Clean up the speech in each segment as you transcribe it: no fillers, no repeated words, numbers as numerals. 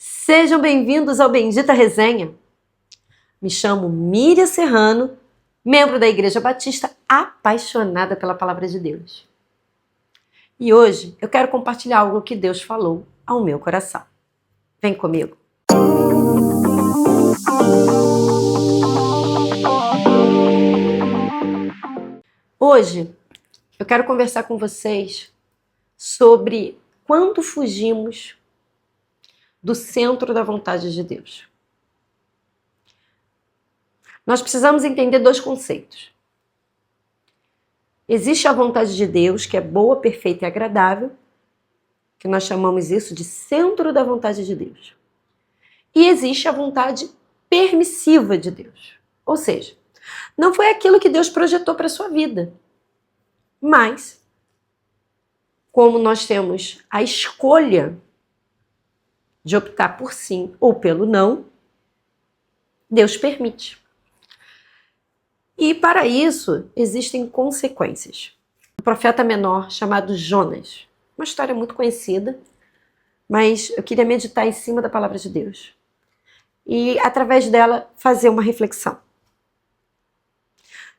Sejam bem-vindos ao Bendita Resenha. Me chamo Miriam Serrano, membro da Igreja Batista, apaixonada pela Palavra de Deus. E hoje eu quero compartilhar algo que Deus falou ao meu coração. Vem comigo. Hoje eu quero conversar com vocês sobre quando fugimos do centro da vontade de Deus. Nós precisamos entender dois conceitos. Existe a vontade de Deus, que é boa, perfeita e agradável, que nós chamamos isso de centro da vontade de Deus. E existe a vontade permissiva de Deus. Ou seja, não foi aquilo que Deus projetou para a sua vida. Mas, como nós temos a escolha de optar por sim ou pelo não, Deus permite. E para isso existem consequências. Um profeta menor chamado Jonas, uma história muito conhecida, mas eu queria meditar em cima da palavra de Deus e através dela fazer uma reflexão.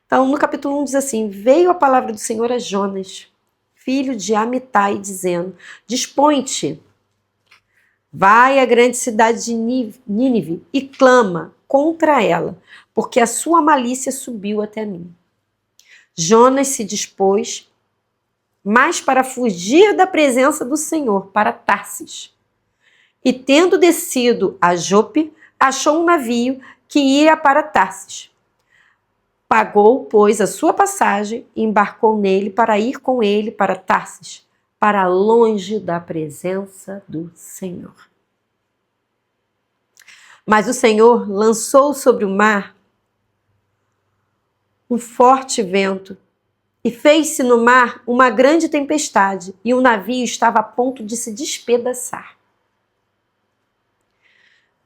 Então no capítulo 1 diz assim: veio a palavra do Senhor a Jonas, filho de Amitai, dizendo: dispõe-te, vai à grande cidade de Nínive e clama contra ela, porque a sua malícia subiu até mim. Jonas se dispôs, mas para fugir da presença do Senhor, para Tarsis. E tendo descido a Jope, achou um navio que ia para Tarsis. Pagou, pois, a sua passagem e embarcou nele para ir com ele para Tarsis, para longe da presença do Senhor. Mas o Senhor lançou sobre o mar um forte vento e fez-se no mar uma grande tempestade e o navio estava a ponto de se despedaçar.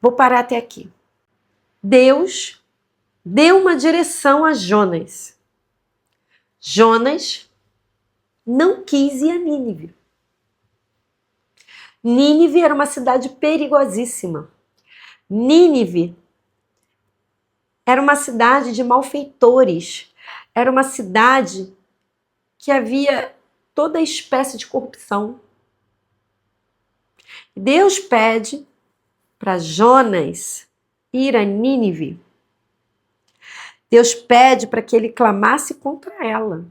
Vou parar até aqui. Deus deu uma direção a Jonas. Jonas não quis ir a Nínive. Nínive era uma cidade perigosíssima. Nínive era uma cidade de malfeitores, era uma cidade que havia toda espécie de corrupção. Deus pede para Jonas ir a Nínive. Deus pede para que ele clamasse contra ela,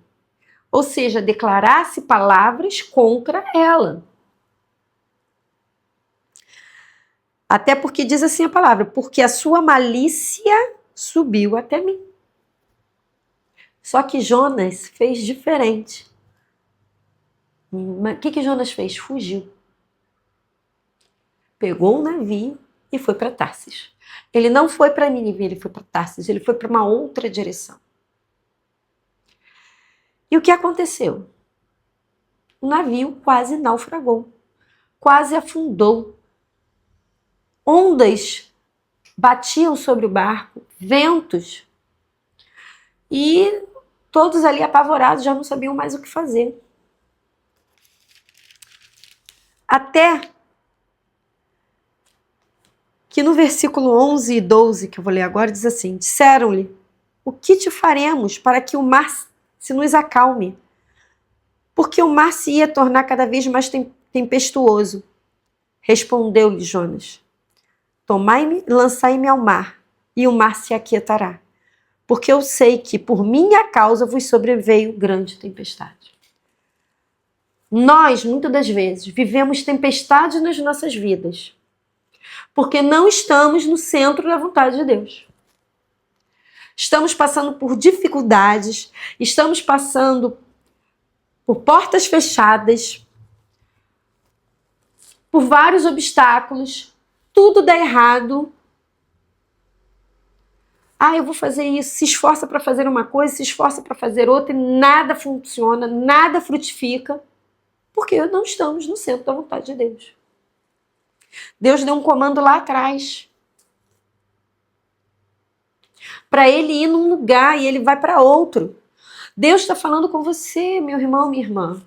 ou seja, declarasse palavras contra ela. Até porque diz assim a palavra, porque a sua malícia subiu até mim. Só que Jonas fez diferente. O que Jonas fez? Fugiu. Pegou um navio e foi para Tarsis. Ele não foi para Nínive, ele foi para Tarsis, ele foi para uma outra direção. E o que aconteceu? O navio quase naufragou, quase afundou. Ondas batiam sobre o barco, ventos, e todos ali apavorados já não sabiam mais o que fazer. Até que no versículo 11 e 12, que eu vou ler agora, diz assim: disseram-lhe, o que te faremos para que o mar se nos acalme? Porque o mar se ia tornar cada vez mais tempestuoso. Respondeu-lhe Jonas: tomai-me e lançai-me ao mar, e o mar se aquietará, porque eu sei que por minha causa vos sobreveio grande tempestade. Nós, muitas das vezes, vivemos tempestades nas nossas vidas, porque não estamos no centro da vontade de Deus. Estamos passando por dificuldades, estamos passando por portas fechadas, por vários obstáculos, tudo dá errado. Eu vou fazer isso, se esforça para fazer uma coisa, se esforça para fazer outra, e nada funciona, nada frutifica, porque não estamos no centro da vontade de Deus. Deus deu um comando lá atrás para ele ir num lugar e ele vai para outro. Deus está falando com você, meu irmão, minha irmã.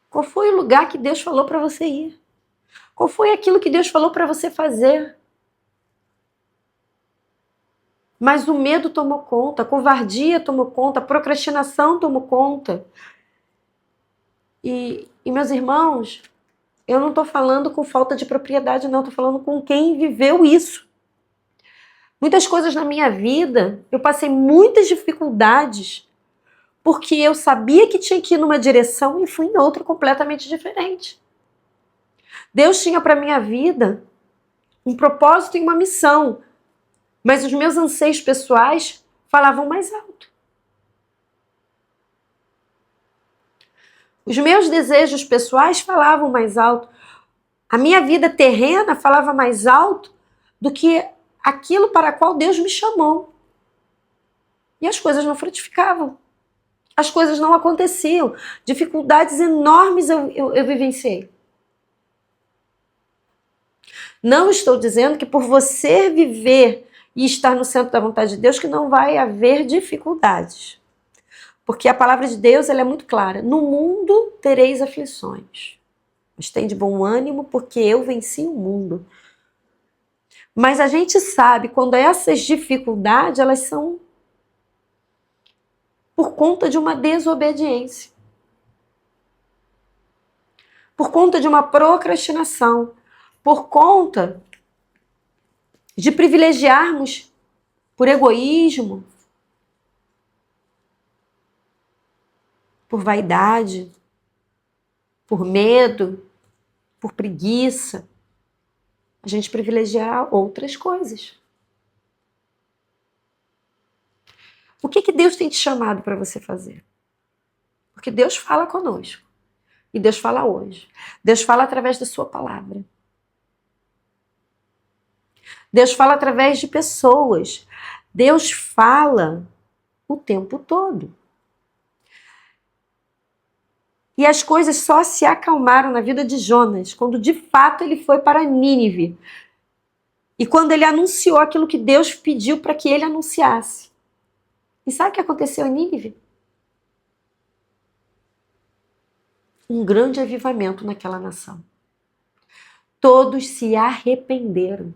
Qual foi o lugar que Deus falou para você ir? Qual foi aquilo que Deus falou para você fazer? Mas o medo tomou conta, a covardia tomou conta, a procrastinação tomou conta. E meus irmãos, eu não estou falando com falta de propriedade, não. Estou falando com quem viveu isso. Muitas coisas na minha vida, eu passei muitas dificuldades porque eu sabia que tinha que ir numa direção e fui em outra completamente diferente. Deus tinha para minha vida um propósito e uma missão, mas os meus anseios pessoais falavam mais alto. Os meus desejos pessoais falavam mais alto. A minha vida terrena falava mais alto do que aquilo para a qual Deus me chamou. E as coisas não frutificavam. As coisas não aconteciam. Dificuldades enormes eu vivenciei. Não estou dizendo que por você viver e estar no centro da vontade de Deus que não vai haver dificuldades. Porque a palavra de Deus ela é muito clara. No mundo tereis aflições. Mas tem de bom ânimo porque eu venci o mundo. Mas a gente sabe quando essas dificuldades elas são por conta de uma desobediência. Por conta de uma procrastinação. Por conta de privilegiarmos por egoísmo, por vaidade, por medo, por preguiça, a gente privilegiar outras coisas. O que Deus tem te chamado para você fazer? Porque Deus fala conosco. E Deus fala hoje. Deus fala através da sua palavra. Deus fala através de pessoas. Deus fala o tempo todo. E as coisas só se acalmaram na vida de Jonas quando de fato ele foi para Nínive. E quando ele anunciou aquilo que Deus pediu para que ele anunciasse. E sabe o que aconteceu em Nínive? Um grande avivamento naquela nação. Todos se arrependeram.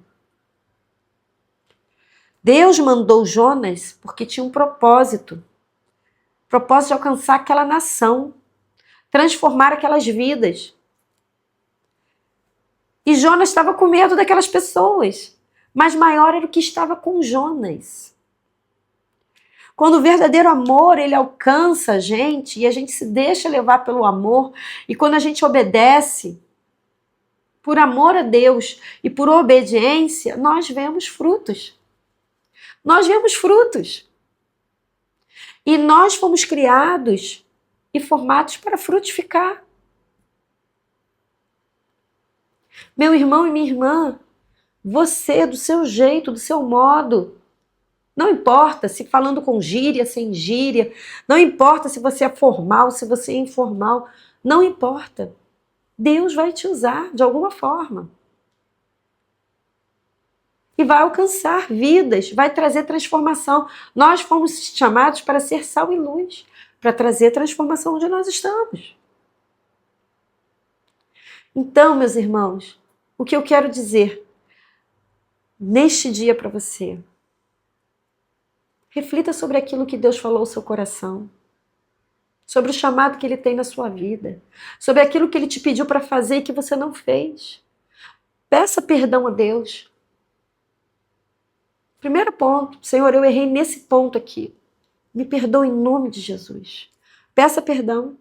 Deus mandou Jonas porque tinha um propósito. Propósito de alcançar aquela nação. Transformar aquelas vidas. E Jonas estava com medo daquelas pessoas. Mas maior era o que estava com Jonas. Quando o verdadeiro amor, ele alcança a gente e a gente se deixa levar pelo amor. E quando a gente obedece, por amor a Deus e por obediência, nós vemos frutos. Nós vemos frutos. E nós fomos criados e formados para frutificar. Meu irmão e minha irmã, você, do seu jeito, do seu modo, não importa se falando com gíria, sem gíria, não importa se você é formal, se você é informal, não importa. Deus vai te usar de alguma forma. E vai alcançar vidas, vai trazer transformação. Nós fomos chamados para ser sal e luz, para trazer transformação onde nós estamos. Então, meus irmãos, o que eu quero dizer neste dia para você, reflita sobre aquilo que Deus falou ao seu coração, sobre o chamado que Ele tem na sua vida, sobre aquilo que Ele te pediu para fazer e que você não fez. Peça perdão a Deus. Primeiro ponto, Senhor, eu errei nesse ponto aqui. Me perdoa em nome de Jesus. Peça perdão.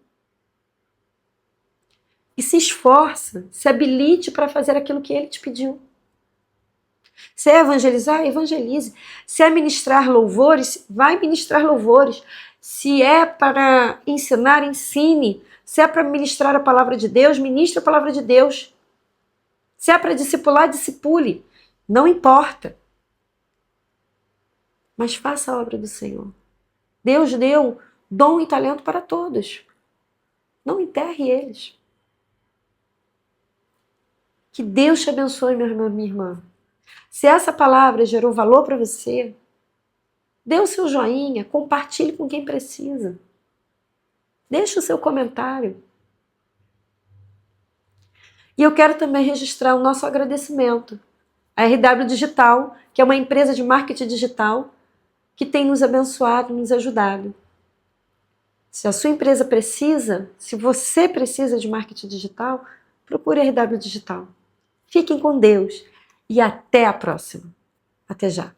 E se esforça, se habilite para fazer aquilo que Ele te pediu. Se é evangelizar, evangelize. Se é ministrar louvores, vai ministrar louvores. Se é para ensinar, ensine. Se é para ministrar a palavra de Deus, ministre a palavra de Deus. Se é para discipular, discipule. Não importa. Mas faça a obra do Senhor. Deus deu dom e talento para todos. Não enterre eles. Que Deus te abençoe, meu irmão e minha irmã. Se essa palavra gerou valor para você, dê o seu joinha, compartilhe com quem precisa. Deixe o seu comentário. E eu quero também registrar o nosso agradecimento à RW Digital, que é uma empresa de marketing digital que tem nos abençoado, nos ajudado. Se a sua empresa precisa, se você precisa de marketing digital, procure a RW Digital. Fiquem com Deus e até a próxima. Até já.